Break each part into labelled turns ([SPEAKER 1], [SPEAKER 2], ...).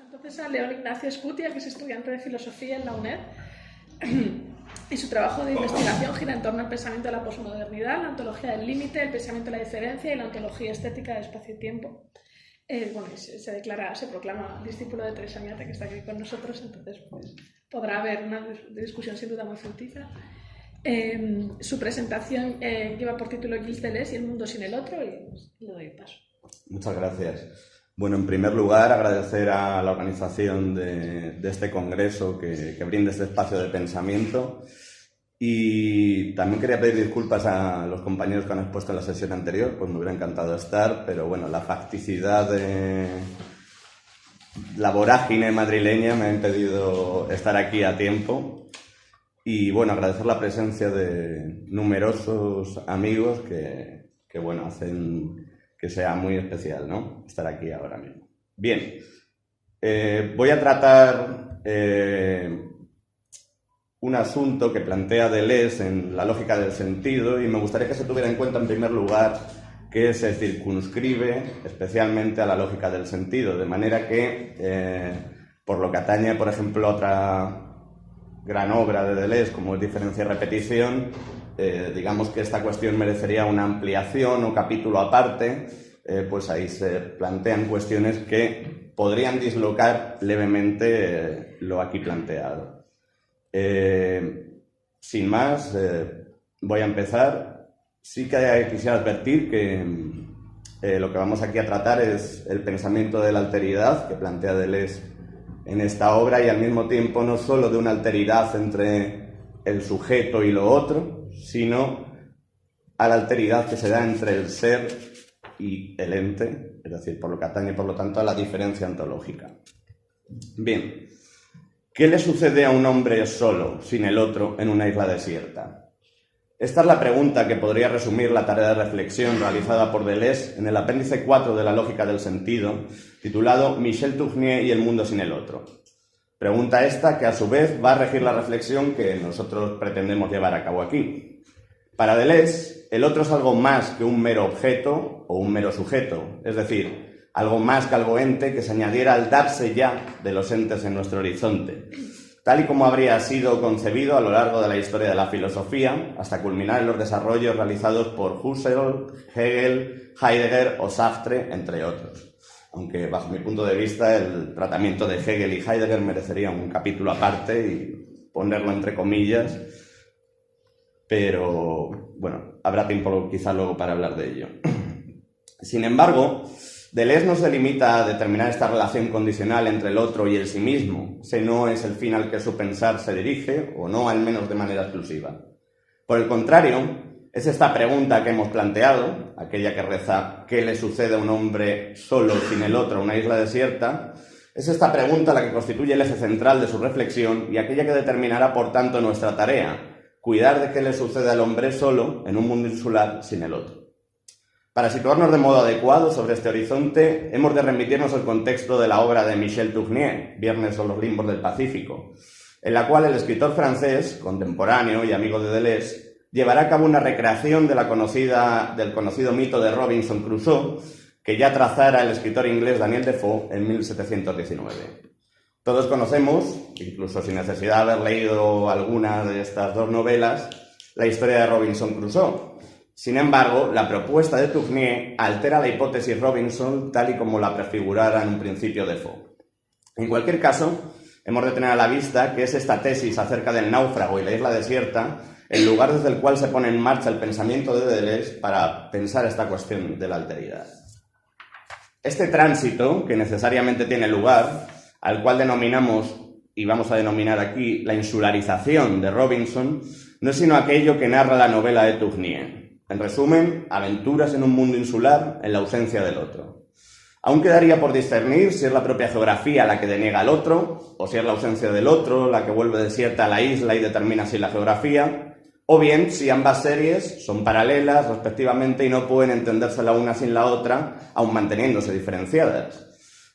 [SPEAKER 1] Entonces a León Ignacio Escutia, que es estudiante de filosofía en la UNED, y su trabajo de investigación gira en torno al pensamiento de la posmodernidad, la ontología del límite, el pensamiento de la diferencia y la ontología estética de espacio y tiempo. Se proclama discípulo de Teresa Añate, que está aquí con nosotros, entonces pues, podrá haber una discusión sin duda muy fructífera. Su presentación lleva por título Gilles Deleuze y el mundo sin el otro, y pues, le doy paso.
[SPEAKER 2] Muchas gracias. Bueno, en primer lugar, agradecer a la organización de este congreso que brinda este espacio de pensamiento, y también quería pedir disculpas a los compañeros que han expuesto en la sesión anterior, pues me hubiera encantado estar, pero bueno, la facticidad de la vorágine madrileña me ha impedido estar aquí a tiempo. Y bueno, agradecer la presencia de numerosos amigos que bueno, hacen que sea muy especial, ¿no?, estar aquí ahora mismo. Bien, voy a tratar un asunto que plantea Deleuze en La lógica del sentido, y me gustaría que se tuviera en cuenta en primer lugar que se circunscribe especialmente a la lógica del sentido, de manera que, por lo que atañe, por ejemplo, a otra gran obra de Deleuze, como es Diferencia y repetición, digamos que esta cuestión merecería una ampliación o capítulo aparte, pues ahí se plantean cuestiones que podrían dislocar levemente lo aquí planteado. Sin más, voy a empezar. Sí que quisiera advertir que lo que vamos aquí a tratar es el pensamiento de la alteridad que plantea Deleuze en esta obra, y al mismo tiempo no solo de una alteridad entre el sujeto y lo otro, sino a la alteridad que se da entre el ser y el ente, es decir, por lo que atañe, por lo tanto, a la diferencia ontológica. Bien, ¿qué le sucede a un hombre solo, sin el otro, en una isla desierta? Esta es la pregunta que podría resumir la tarea de reflexión realizada por Deleuze en el apéndice 4 de La lógica del sentido, titulado Michel Tournier y el mundo sin el otro. Pregunta esta que a su vez va a regir la reflexión que nosotros pretendemos llevar a cabo aquí. Para Deleuze, el otro es algo más que un mero objeto o un mero sujeto, es decir, algo más que algo ente que se añadiera al darse ya de los entes en nuestro horizonte, tal y como habría sido concebido a lo largo de la historia de la filosofía, hasta culminar en los desarrollos realizados por Husserl, Hegel, Heidegger o Sartre, entre otros. Aunque, bajo mi punto de vista, el tratamiento de Hegel y Heidegger merecería un capítulo aparte y ponerlo entre comillas, pero, bueno, habrá tiempo quizá luego para hablar de ello. Sin embargo, Deleuze no se limita a determinar esta relación condicional entre el otro y el sí mismo. Ese no es el fin al que su pensar se dirige, o no al menos de manera exclusiva. Por el contrario, es esta pregunta que hemos planteado, aquella que reza ¿qué le sucede a un hombre solo sin el otro, una isla desierta? Es esta pregunta la que constituye el eje central de su reflexión y aquella que determinará, por tanto, nuestra tarea: cuidar de qué le sucede al hombre solo en un mundo insular sin el otro. Para situarnos de modo adecuado sobre este horizonte, hemos de remitirnos al contexto de la obra de Michel Tournier, Viernes o los limbos del Pacífico, en la cual el escritor francés, contemporáneo y amigo de Deleuze, llevará a cabo una recreación del conocido mito de Robinson Crusoe, que ya trazara el escritor inglés Daniel Defoe en 1719. Todos conocemos, incluso sin necesidad de haber leído alguna de estas dos novelas, la historia de Robinson Crusoe. Sin embargo, la propuesta de Tournier altera la hipótesis Robinson tal y como la prefigurara en un principio Defoe. En cualquier caso, hemos de tener a la vista que es esta tesis acerca del náufrago y la isla desierta el lugar desde el cual se pone en marcha el pensamiento de Deleuze para pensar esta cuestión de la alteridad. Este tránsito, que necesariamente tiene lugar, al cual denominamos, y vamos a denominar aquí, la insularización de Robinson, no es sino aquello que narra la novela de Tournier. En resumen, aventuras en un mundo insular en la ausencia del otro. Aún quedaría por discernir si es la propia geografía la que deniega al otro, o si es la ausencia del otro la que vuelve desierta a la isla y determina así la geografía, o bien si ambas series son paralelas respectivamente y no pueden entenderse la una sin la otra, aun manteniéndose diferenciadas.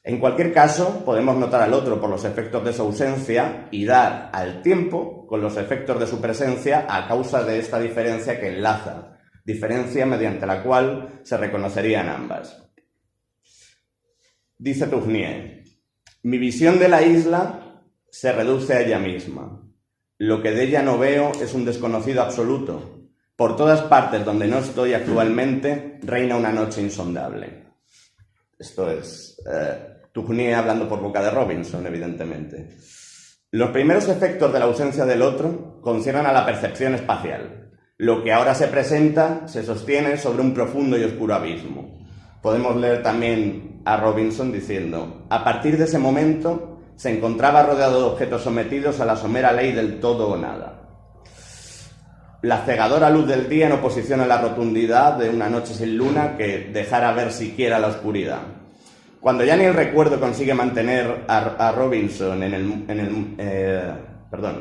[SPEAKER 2] En cualquier caso, podemos notar al otro por los efectos de su ausencia y dar al tiempo con los efectos de su presencia a causa de esta diferencia que enlaza, diferencia mediante la cual se reconocerían ambas. Dice Tournier: Mi visión de la isla se reduce a ella misma. Lo que de ella no veo es un desconocido absoluto. Por todas partes donde no estoy actualmente, reina una noche insondable. Esto es Tugnier hablando por boca de Robinson, evidentemente. Los primeros efectos de la ausencia del otro conciernen a la percepción espacial. Lo que ahora se presenta se sostiene sobre un profundo y oscuro abismo. Podemos leer también a Robinson diciendo: a partir de ese momento se encontraba rodeado de objetos sometidos a la somera ley del todo o nada. La cegadora luz del día en oposición a la rotundidad de una noche sin luna que dejara ver siquiera la oscuridad. Cuando ya ni el recuerdo consigue mantener a Robinson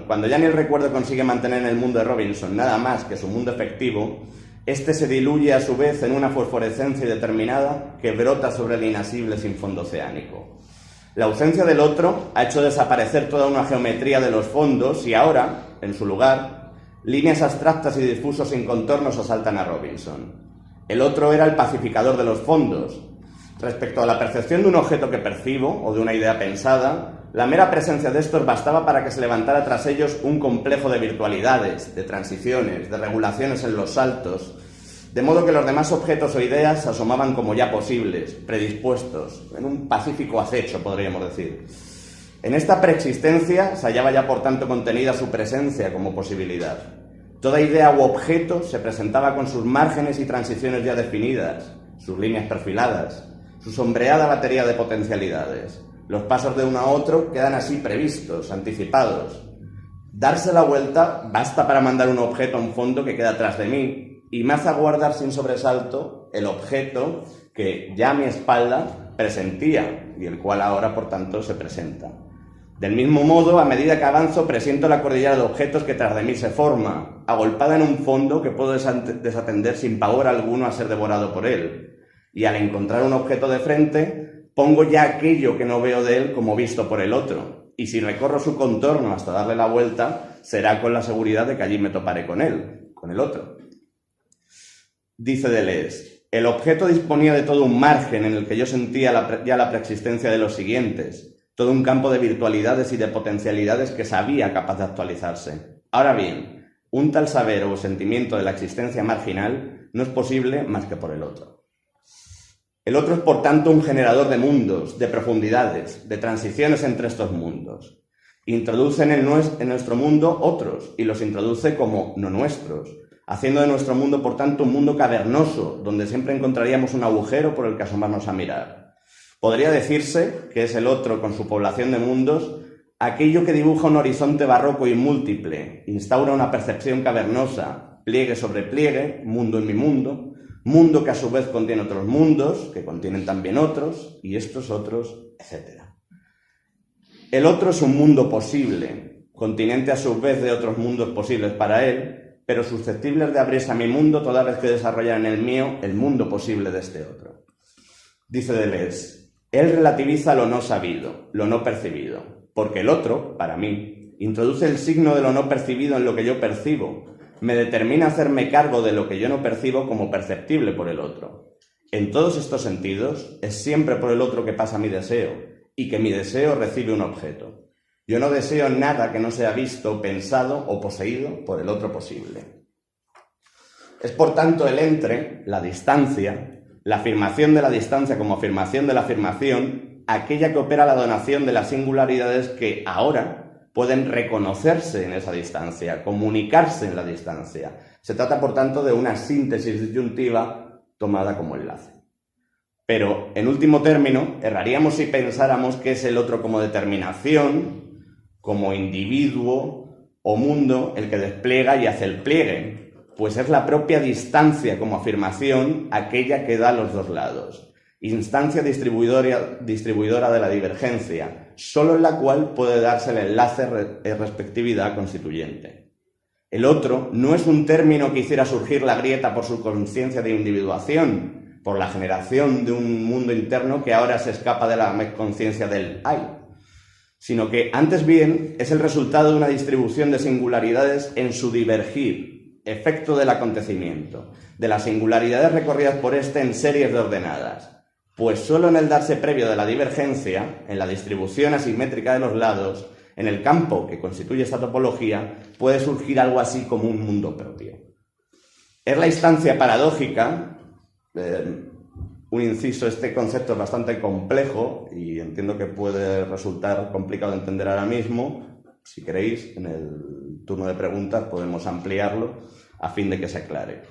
[SPEAKER 2] cuando ya ni el recuerdo consigue mantener en el mundo de Robinson nada más que su mundo efectivo, este se diluye a su vez en una fosforescencia indeterminada que brota sobre el inasible sin fondo oceánico. La ausencia del otro ha hecho desaparecer toda una geometría de los fondos y ahora, en su lugar, líneas abstractas y difusos sin contornos asaltan a Robinson. El otro era el pacificador de los fondos. Respecto a la percepción de un objeto que percibo o de una idea pensada, la mera presencia de estos bastaba para que se levantara tras ellos un complejo de virtualidades, de transiciones, de regulaciones en los saltos, de modo que los demás objetos o ideas se asomaban como ya posibles, predispuestos, en un pacífico acecho, podríamos decir. En esta preexistencia se hallaba ya por tanto contenida su presencia como posibilidad. Toda idea u objeto se presentaba con sus márgenes y transiciones ya definidas, sus líneas perfiladas, su sombreada batería de potencialidades. Los pasos de uno a otro quedan así previstos, anticipados. Darse la vuelta basta para mandar un objeto a un fondo que queda atrás de mí y me hace aguardar sin sobresalto el objeto que ya a mi espalda presentía y el cual ahora, por tanto, se presenta. Del mismo modo, a medida que avanzo, presiento la cordillera de objetos que tras de mí se forma, agolpada en un fondo que puedo desatender sin pavor alguno a ser devorado por él. Y al encontrar un objeto de frente, pongo ya aquello que no veo de él como visto por el otro. Y si recorro su contorno hasta darle la vuelta, será con la seguridad de que allí me toparé con él, con el otro. Dice Deleuze: el objeto disponía de todo un margen en el que yo sentía ya la preexistencia de los siguientes, todo un campo de virtualidades y de potencialidades que sabía capaz de actualizarse. Ahora bien, un tal saber o sentimiento de la existencia marginal no es posible más que por el otro. El otro es, por tanto, un generador de mundos, de profundidades, de transiciones entre estos mundos. Introduce en nuestro mundo otros y los introduce como no nuestros, haciendo de nuestro mundo, por tanto, un mundo cavernoso, donde siempre encontraríamos un agujero por el que asomarnos a mirar. Podría decirse que es el otro, con su población de mundos, aquello que dibuja un horizonte barroco y múltiple, instaura una percepción cavernosa, pliegue sobre pliegue, mundo en mi mundo, mundo que a su vez contiene otros mundos, que contienen también otros, y estos otros, etc. El otro es un mundo posible, continente a su vez de otros mundos posibles para él, pero susceptibles de abrirse a mi mundo toda vez que desarrollar en el mío el mundo posible de este otro. Dice Deleuze: él relativiza lo no sabido, lo no percibido, porque el otro, para mí, introduce el signo de lo no percibido en lo que yo percibo, me determina a hacerme cargo de lo que yo no percibo como perceptible por el otro. En todos estos sentidos, es siempre por el otro que pasa mi deseo, y que mi deseo recibe un objeto. Yo no deseo nada que no sea visto, pensado o poseído por el otro posible. Es por tanto el entre, la distancia, la afirmación de la distancia como afirmación de la afirmación, aquella que opera la donación de las singularidades que ahora pueden reconocerse en esa distancia, comunicarse en la distancia. Se trata, por tanto, de una síntesis disyuntiva tomada como enlace. Pero, en último término, erraríamos si pensáramos que es el otro como determinación, como individuo o mundo el que despliega y hace el pliegue, pues es la propia distancia como afirmación aquella que da los dos lados. Instancia distribuidora de la divergencia, solo en la cual puede darse el enlace respectividad constituyente. El otro no es un término que hiciera surgir la grieta por su conciencia de individuación, por la generación de un mundo interno que ahora se escapa de la conciencia del hay, sino que antes bien es el resultado de una distribución de singularidades en su divergir, efecto del acontecimiento, de las singularidades recorridas por éste en series de ordenadas. Pues solo en el darse previo de la divergencia, en la distribución asimétrica de los lados, en el campo que constituye esta topología, puede surgir algo así como un mundo propio. Es la instancia paradójica, un inciso, este concepto es bastante complejo y entiendo que puede resultar complicado de entender ahora mismo. Si queréis, en el turno de preguntas podemos ampliarlo a fin de que se aclare.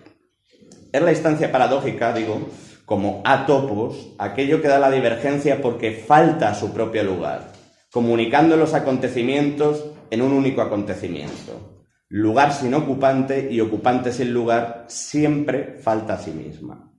[SPEAKER 2] Es la instancia paradójica, digo, como atopos, aquello que da la divergencia porque falta su propio lugar, comunicando los acontecimientos en un único acontecimiento. Lugar sin ocupante y ocupante sin lugar siempre falta a sí misma.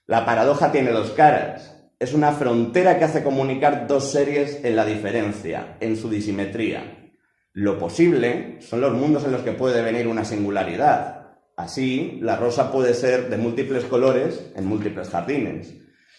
[SPEAKER 2] La paradoja tiene dos caras. Es una frontera que hace comunicar dos series en la diferencia, en su disimetría. Lo posible son los mundos en los que puede venir una singularidad. Así, la rosa puede ser de múltiples colores en múltiples jardines.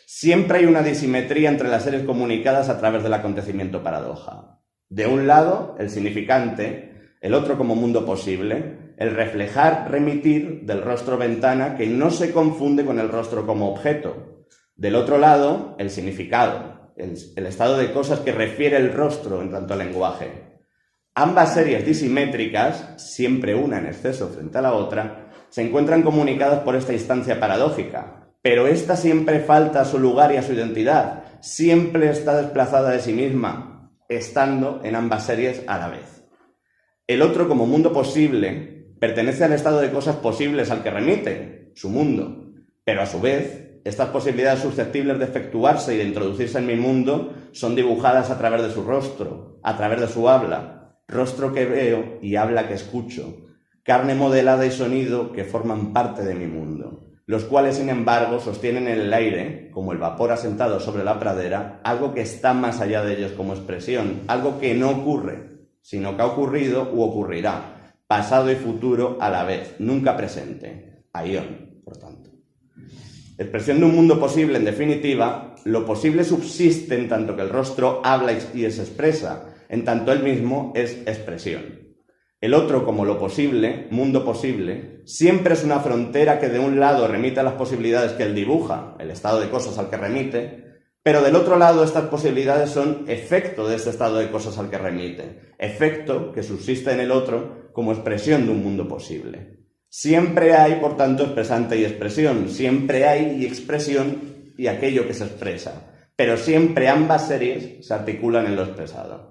[SPEAKER 2] Siempre hay una disimetría entre las series comunicadas a través del acontecimiento paradoja. De un lado, el significante, el otro como mundo posible, el reflejar, remitir del rostro ventana que no se confunde con el rostro como objeto. Del otro lado, el significado, el estado de cosas que refiere el rostro en tanto lenguaje. Ambas series disimétricas, siempre una en exceso frente a la otra, se encuentran comunicadas por esta instancia paradójica, pero esta siempre falta a su lugar y a su identidad, siempre está desplazada de sí misma, estando en ambas series a la vez. El otro, como mundo posible, pertenece al estado de cosas posibles al que remite, su mundo, pero a su vez, estas posibilidades susceptibles de efectuarse y de introducirse en mi mundo son dibujadas a través de su rostro, a través de su habla, rostro que veo y habla que escucho, carne modelada y sonido que forman parte de mi mundo, los cuales, sin embargo, sostienen en el aire, como el vapor asentado sobre la pradera, algo que está más allá de ellos como expresión, algo que no ocurre, sino que ha ocurrido u ocurrirá, pasado y futuro a la vez, nunca presente, aión, por tanto. Expresión de un mundo posible, en definitiva, lo posible subsiste en tanto que el rostro habla y se expresa, en tanto él mismo es expresión. El otro, como lo posible, mundo posible, siempre es una frontera que de un lado remite a las posibilidades que él dibuja, el estado de cosas al que remite, pero del otro lado estas posibilidades son efecto de este estado de cosas al que remite, efecto que subsiste en el otro como expresión de un mundo posible. Siempre hay, por tanto, expresante y expresión, siempre hay expresión y aquello que se expresa, pero siempre ambas series se articulan en lo expresado.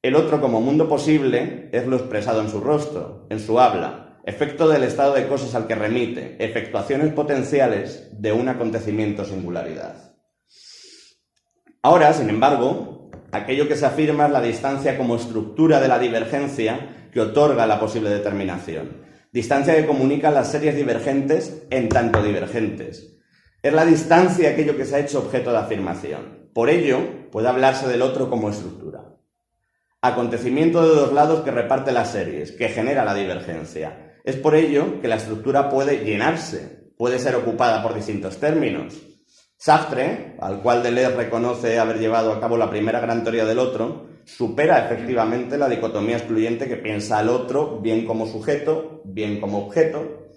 [SPEAKER 2] El otro, como mundo posible, es lo expresado en su rostro, en su habla, efecto del estado de cosas al que remite, efectuaciones potenciales de un acontecimiento singularidad. Ahora, sin embargo, aquello que se afirma es la distancia como estructura de la divergencia que otorga la posible determinación, distancia que comunica las series divergentes en tanto divergentes. Es la distancia aquello que se ha hecho objeto de afirmación. Por ello, puede hablarse del otro como estructura. Acontecimiento de dos lados que reparte las series, que genera la divergencia. Es por ello que la estructura puede llenarse, puede ser ocupada por distintos términos. Sartre, al cual Deleuze reconoce haber llevado a cabo la primera gran teoría del otro, supera efectivamente la dicotomía excluyente que piensa al otro bien como sujeto, bien como objeto.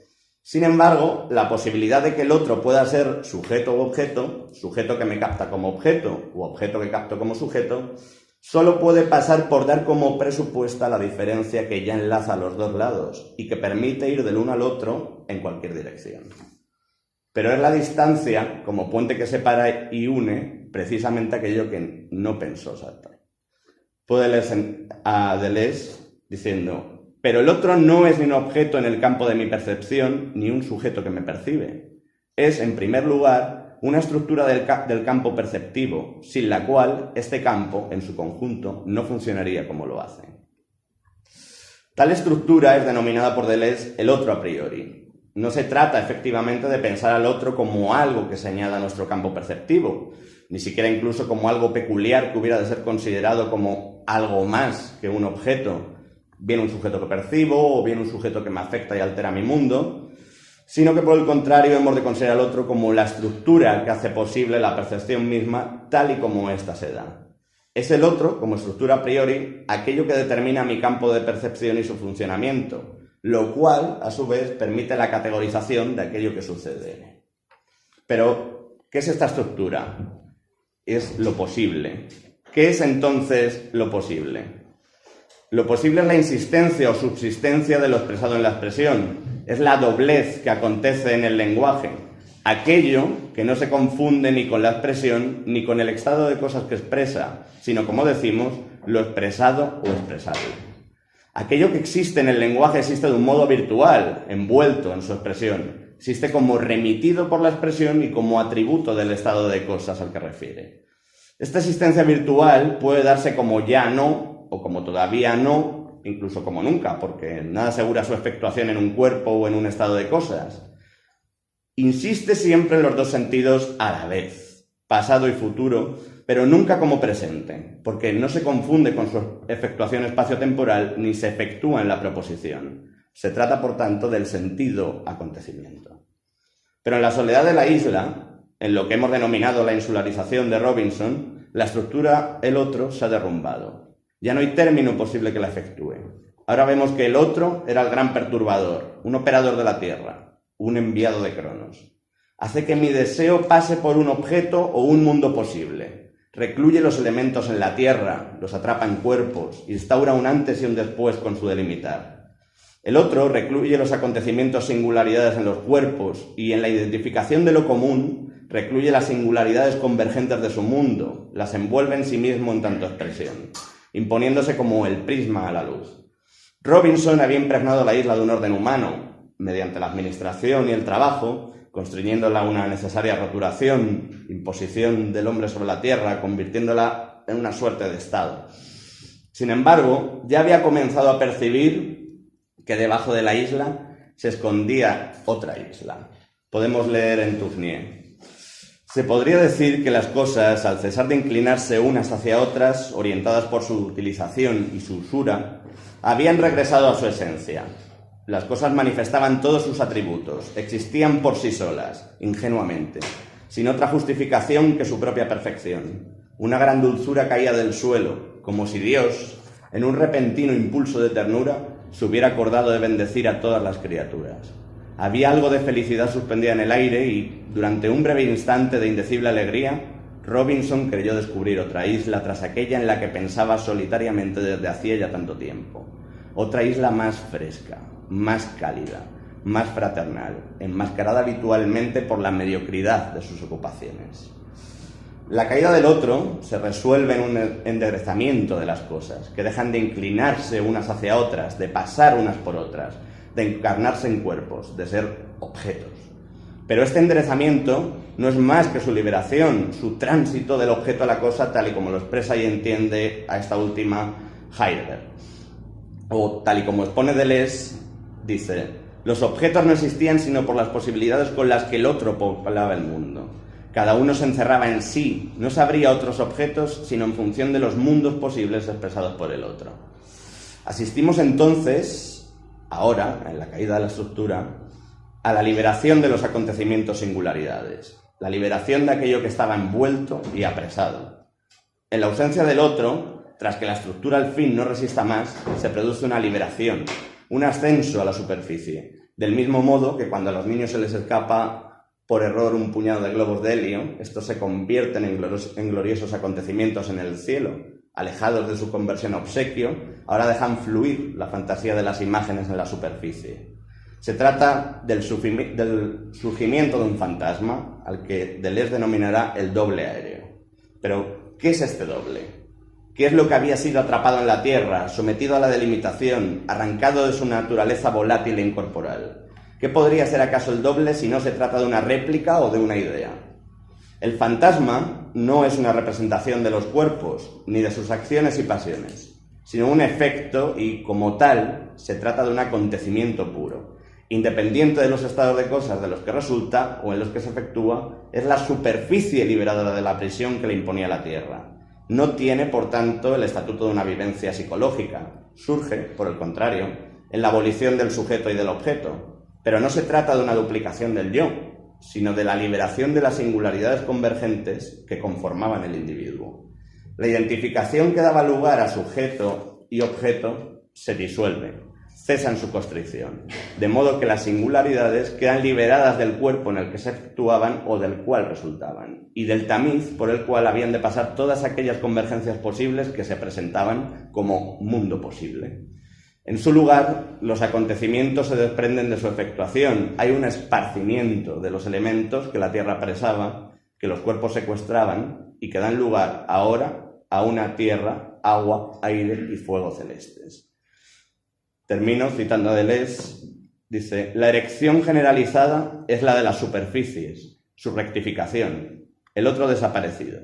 [SPEAKER 2] Sin embargo, la posibilidad de que el otro pueda ser sujeto u objeto, sujeto que me capta como objeto u objeto que capto como sujeto, solo puede pasar por dar como presupuesta la diferencia que ya enlaza a los dos lados y que permite ir del uno al otro en cualquier dirección. Pero es la distancia, como puente que separa y une, precisamente aquello que no pensó Sartre. Puede leer a Deleuze diciendo: pero el otro no es ni un objeto en el campo de mi percepción, ni un sujeto que me percibe. Es, en primer lugar, una estructura del campo perceptivo, sin la cual este campo, en su conjunto, no funcionaría como lo hace. Tal estructura es denominada por Deleuze el otro a priori. No se trata, efectivamente, de pensar al otro como algo que se añada a nuestro campo perceptivo, ni siquiera incluso como algo peculiar que hubiera de ser considerado como algo más que un objeto, bien un sujeto que percibo o bien un sujeto que me afecta y altera mi mundo, sino que por el contrario hemos de considerar al otro como la estructura que hace posible la percepción misma tal y como ésta se da. Es el otro, como estructura a priori, aquello que determina mi campo de percepción y su funcionamiento, lo cual, a su vez, permite la categorización de aquello que sucede. Pero, ¿qué es esta estructura? es lo posible. ¿Qué es entonces lo posible? Lo posible es la insistencia o subsistencia de lo expresado en la expresión. Es la doblez que acontece en el lenguaje. Aquello que no se confunde ni con la expresión ni con el estado de cosas que expresa, sino, como decimos, lo expresado o expresable. Aquello que existe en el lenguaje existe de un modo virtual, envuelto en su expresión. Existe como remitido por la expresión y como atributo del estado de cosas al que refiere. Esta existencia virtual puede darse como ya no, o como todavía no, incluso como nunca, porque nada asegura su efectuación en un cuerpo o en un estado de cosas. Insiste siempre en los dos sentidos a la vez, pasado y futuro, pero nunca como presente, porque no se confunde con su efectuación espacio-temporal ni se efectúa en la proposición. Se trata, por tanto, del sentido acontecimiento. Pero en la soledad de la isla, en lo que hemos denominado la insularización de Robinson, la estructura el otro se ha derrumbado. Ya no hay término posible que la efectúe. Ahora vemos que el otro era el gran perturbador, un operador de la Tierra, un enviado de Cronos. Hace que mi deseo pase por un objeto o un mundo posible. Recluye los elementos en la Tierra, los atrapa en cuerpos, instaura un antes y un después con su delimitar. El otro recluye los acontecimientos singularidades en los cuerpos y en la identificación de lo común recluye las singularidades convergentes de su mundo, las envuelve en sí mismo en tanto expresión, imponiéndose como el prisma a la luz. Robinson había impregnado la isla de un orden humano, mediante la administración y el trabajo, construyéndola a una necesaria roturación, imposición del hombre sobre la tierra, convirtiéndola en una suerte de Estado. Sin embargo, ya había comenzado a percibir que debajo de la isla se escondía otra isla. Podemos leer en Tournier. Se podría decir que las cosas, al cesar de inclinarse unas hacia otras, orientadas por su utilización y su usura, habían regresado a su esencia. Las cosas manifestaban todos sus atributos, existían por sí solas, ingenuamente, sin otra justificación que su propia perfección. Una gran dulzura caía del suelo, como si Dios, en un repentino impulso de ternura, se hubiera acordado de bendecir a todas las criaturas. Había algo de felicidad suspendida en el aire y, durante un breve instante de indecible alegría, Robinson creyó descubrir otra isla tras aquella en la que pensaba solitariamente desde hacía ya tanto tiempo. Otra isla más fresca, más cálida, más fraternal, enmascarada habitualmente por la mediocridad de sus ocupaciones. La caída del otro se resuelve en un enderezamiento de las cosas, que dejan de inclinarse unas hacia otras, de pasar unas por otras, de encarnarse en cuerpos, de ser objetos. Pero este enderezamiento no es más que su liberación, su tránsito del objeto a la cosa, tal y como lo expresa y entiende a esta última Heidegger. O tal y como expone Deleuze, dice: los objetos no existían sino por las posibilidades con las que el otro poblaba el mundo. Cada uno se encerraba en sí, no sabría otros objetos sino en función de los mundos posibles expresados por el otro. Asistimos entonces, ahora, en la caída de la estructura, a la liberación de los acontecimientos singularidades, la liberación de aquello que estaba envuelto y apresado. En la ausencia del otro, tras que la estructura al fin no resista más, se produce una liberación, un ascenso a la superficie, del mismo modo que cuando a los niños se les escapa por error un puñado de globos de helio, estos se convierten en gloriosos acontecimientos en el cielo. Alejados de su conversión a obsequio, ahora dejan fluir la fantasía de las imágenes en la superficie. Se trata del surgimiento de un fantasma, al que Deleuze denominará el doble aéreo. Pero, ¿qué es este doble? ¿Qué es lo que había sido atrapado en la tierra, sometido a la delimitación, arrancado de su naturaleza volátil e incorporal? ¿Qué podría ser acaso el doble si no se trata de una réplica o de una idea? El fantasma no es una representación de los cuerpos, ni de sus acciones y pasiones, sino un efecto y, como tal, se trata de un acontecimiento puro. Independiente de los estados de cosas de los que resulta o en los que se efectúa, es la superficie liberada de la prisión que le imponía la Tierra. No tiene, por tanto, el estatuto de una vivencia psicológica. Surge, por el contrario, en la abolición del sujeto y del objeto. Pero no se trata de una duplicación del yo, sino de la liberación de las singularidades convergentes que conformaban el individuo. La identificación que daba lugar a sujeto y objeto se disuelve. cesan su constricción, de modo que las singularidades quedan liberadas del cuerpo en el que se efectuaban o del cual resultaban, y del tamiz por el cual habían de pasar todas aquellas convergencias posibles que se presentaban como mundo posible. En su lugar, los acontecimientos se desprenden de su efectuación. Hay un esparcimiento de los elementos que la Tierra apresaba, que los cuerpos secuestraban y que dan lugar ahora a una tierra, agua, aire y fuego celestes. Termino citando a Deleuze. Dice: la erección generalizada es la de las superficies, su rectificación, el otro desaparecido.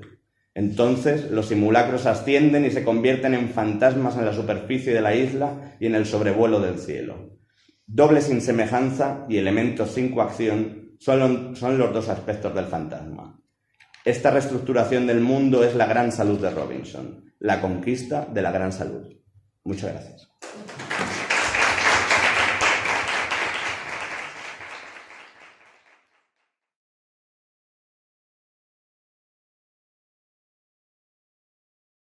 [SPEAKER 2] Entonces los simulacros ascienden y se convierten en fantasmas en la superficie de la isla y en el sobrevuelo del cielo. Doble sin semejanza y elementos sin coacción son los dos aspectos del fantasma. Esta reestructuración del mundo es la gran salud de Robinson, la conquista de la gran salud. Muchas gracias.